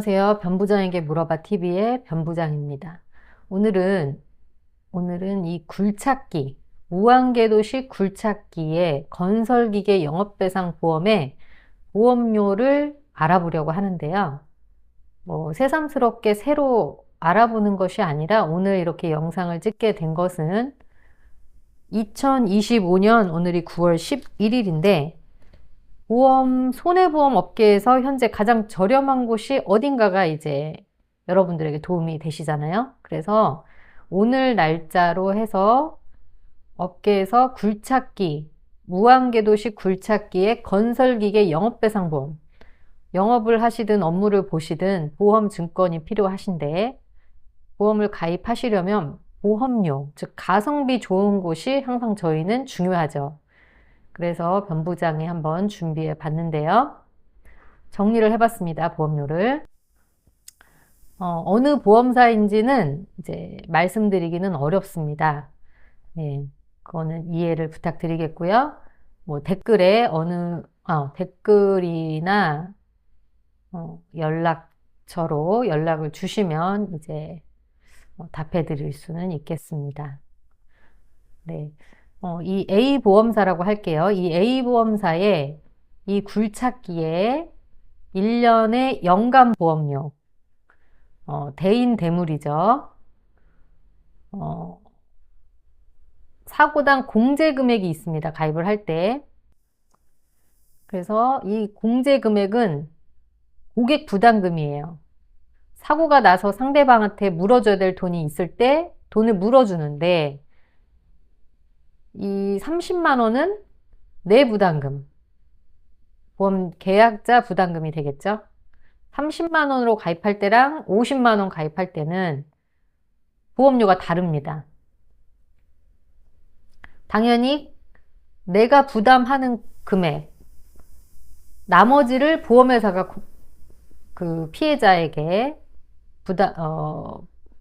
안녕하세요. 변부장에게 물어봐 TV의 변부장입니다. 오늘은 이 굴착기, 무한궤도식 굴착기의 건설기계 영업배상 보험의 보험료를 알아보려고 하는데요. 새삼스럽게 새로 알아보는 것이 아니라 오늘 이렇게 영상을 찍게 된 것은 2025년 오늘이 9월 11일인데 손해보험 업계에서 현재 가장 저렴한 곳이 어딘가가 이제 여러분들에게 도움이 되시잖아요. 그래서 오늘 날짜로 해서 업계에서 굴착기, 무한궤도식 굴착기의 건설기계 영업배상보험, 영업을 하시든 업무를 보시든 보험 증권이 필요하신데 보험을 가입하시려면 보험료, 즉 가성비 좋은 곳이 항상 저희는 중요하죠. 그래서 변부장이 한번 준비해 봤는데요. 정리를 해봤습니다. 보험료를. 어느 보험사인지는 이제 말씀드리기는 어렵습니다. 네, 그거는 이해를 부탁드리겠고요. 댓글에 댓글이나 연락처로 연락을 주시면 이제 답해 드릴 수는 있겠습니다. 네. 이 A보험사라고 할게요. 이 A보험사의 이 굴착기에 1년의 연간 보험료, 대인 대물이죠. 사고당 공제 금액이 있습니다. 가입을 할 때. 그래서 이 공제 금액은 고객 부담금이에요. 사고가 나서 상대방한테 물어줘야 될 돈이 있을 때 돈을 물어주는데 이 30만 원은 내 부담금, 보험 계약자 부담금이 되겠죠. 30만 원으로 가입할 때랑 50만 원 가입할 때는 보험료가 다릅니다. 당연히 내가 부담하는 금액, 나머지를 보험회사가 그 피해자에게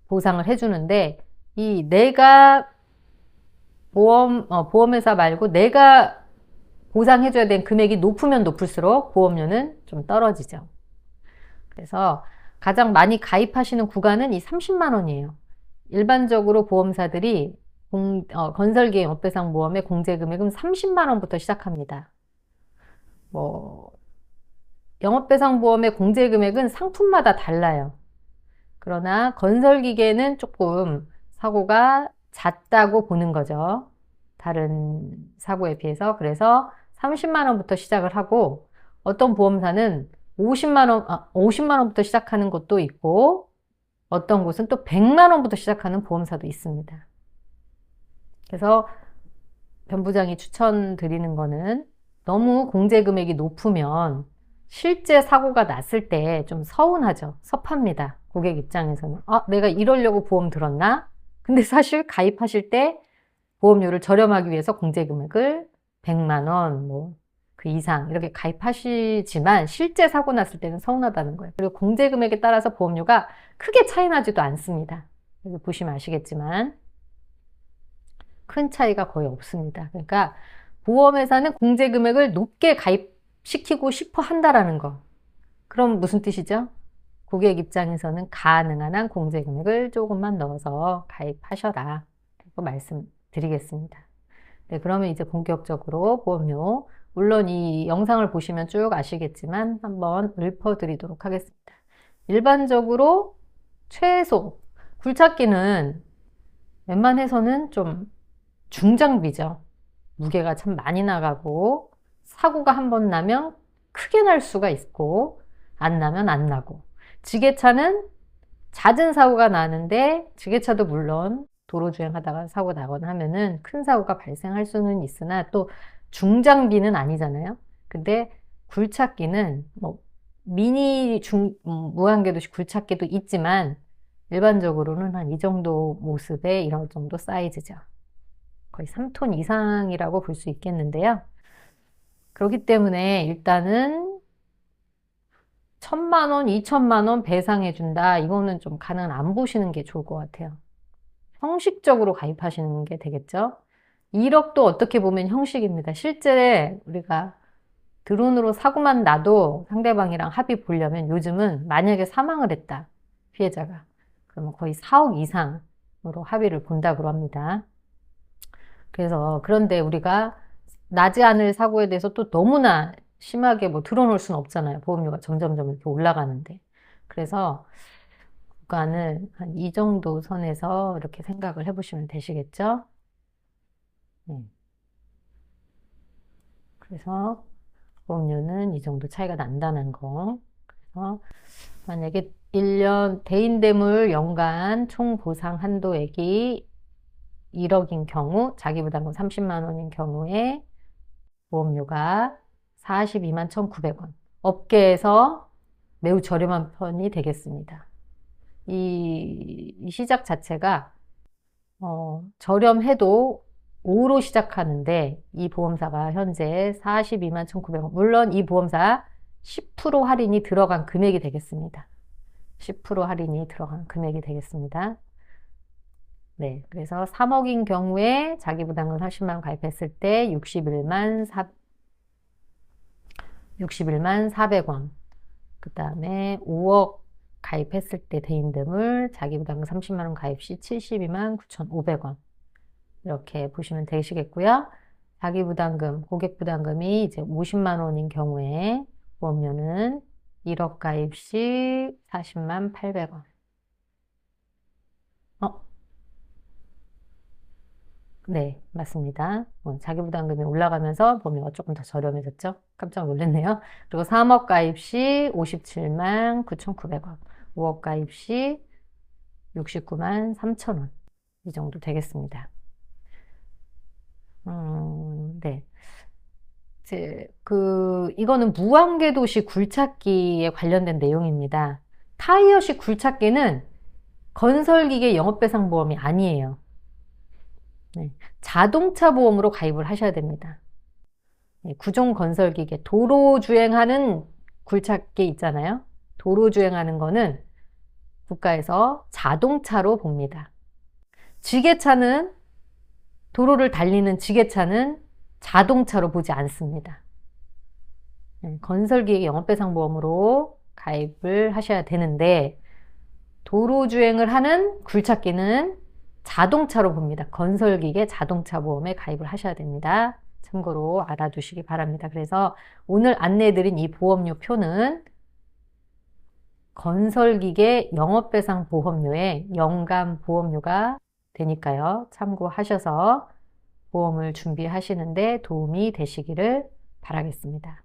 보상을 해주는데 이 내가 보험회사 말고 내가 보상해줘야 되는 금액이 높으면 높을수록 보험료는 좀 떨어지죠. 그래서 가장 많이 가입하시는 구간은 이 30만 원이에요. 일반적으로 보험사들이 건설기계 영업배상 보험의 공제 금액은 30만 원부터 시작합니다. 영업배상 보험의 공제 금액은 상품마다 달라요. 그러나 건설기계는 조금 사고가 잦다고 보는 거죠. 다른 사고에 비해서. 그래서 30만 원부터 시작을 하고 어떤 보험사는 50만 원부터 시작하는 것도 있고 어떤 곳은 또 100만 원부터 시작하는 보험사도 있습니다. 그래서 변부장이 추천드리는 거는 너무 공제 금액이 높으면 실제 사고가 났을 때 좀 서운하죠. 섭합니다. 고객 입장에서는. 내가 이러려고 보험 들었나? 근데 사실 가입하실 때 보험료를 저렴하기 위해서 공제 금액을 100만 원, 그 이상 이렇게 가입하시지만 실제 사고 났을 때는 서운하다는 거예요. 그리고 공제 금액에 따라서 보험료가 크게 차이 나지도 않습니다. 여기 보시면 아시겠지만 큰 차이가 거의 없습니다. 그러니까 보험회사는 공제 금액을 높게 가입시키고 싶어 한다라는 거. 그럼 무슨 뜻이죠? 고객 입장에서는 가능한 한 공제 금액을 조금만 넣어서 가입하셔라. 라고 말씀드리겠습니다. 네, 그러면 이제 본격적으로 보험료, 물론 이 영상을 보시면 쭉 아시겠지만 한번 읊어드리도록 하겠습니다. 일반적으로 최소, 굴착기는 웬만해서는 좀 중장비죠. 무게가 참 많이 나가고 사고가 한 번 나면 크게 날 수가 있고 안 나면 안 나고, 지게차는 잦은 사고가 나는데 지게차도 물론 도로 주행하다가 사고 나거나 하면은 큰 사고가 발생할 수는 있으나 또 중장비는 아니잖아요. 근데 굴착기는 무한궤도식 굴착기도 있지만 일반적으로는 한 이 정도 모습의 이런 정도 사이즈죠. 거의 3톤 이상이라고 볼 수 있겠는데요. 그렇기 때문에 일단은 1,000만 원, 2천만 원 배상해준다. 이거는 좀 가능 안 보시는 게 좋을 것 같아요. 형식적으로 가입하시는 게 되겠죠. 1억도 어떻게 보면 형식입니다. 실제 우리가 드론으로 사고만 나도 상대방이랑 합의 보려면 요즘은 만약에 사망을 했다, 피해자가. 그러면 거의 4억 이상으로 합의를 본다고 합니다. 그래서 그런데 우리가 나지 않을 사고에 대해서 또 너무나 심하게 뭐 드러놓을 수는 없잖아요. 보험료가 점점점 이렇게 올라가는데. 그래서 구간을 한 이 정도 선에서 이렇게 생각을 해보시면 되시겠죠? 네. 그래서 보험료는 이 정도 차이가 난다는 거. 그래서 만약에 1년 대인대물 연간 총 보상 한도액이 1억인 경우, 자기부담금 30만 원인 경우에 보험료가 42만 1,900원. 업계에서 매우 저렴한 편이 되겠습니다. 이 시작 자체가 저렴해도 5로 시작하는데 이 보험사가 현재 42만 1,900원. 물론 이 보험사 10% 할인이 들어간 금액이 되겠습니다. 10% 할인이 들어간 금액이 되겠습니다. 네, 그래서 3억인 경우에 자기부담금 30만 원 가입했을 때 61만 400원. 그 다음에 5억 가입했을 때 대인대물 자기부담금 30만 원 가입 시 72만 9,500원. 이렇게 보시면 되시겠고요. 자기부담금, 고객부담금이 이제 50만 원인 경우에 보험료는 1억 가입 시 40만 800원. 네, 맞습니다. 자기부담금이 올라가면서 보험료가 조금 더 저렴해졌죠? 깜짝 놀랐네요. 그리고 3억 가입 시 57만 9,900원, 5억 가입 시 69만 3,000원. 이 정도 되겠습니다. 네. 이거는 무한궤도식 굴착기에 관련된 내용입니다. 타이어식 굴착기는 건설기계 영업배상보험이 아니에요. 네. 자동차 보험으로 가입을 하셔야 됩니다. 네. 구종 건설기계, 도로 주행하는 굴착기 있잖아요. 도로 주행하는 거는 국가에서 자동차로 봅니다. 지게차는, 도로를 달리는 지게차는 자동차로 보지 않습니다. 건설기계 영업배상보험으로 가입을 하셔야 되는데, 도로 주행을 하는 굴착기는 자동차로 봅니다. 건설기계 자동차 보험에 가입을 하셔야 됩니다. 참고로 알아두시기 바랍니다. 그래서 오늘 안내해드린 이 보험료 표는 건설기계 영업배상 보험료의 연간 보험료가 되니까요. 참고하셔서 보험을 준비하시는데 도움이 되시기를 바라겠습니다.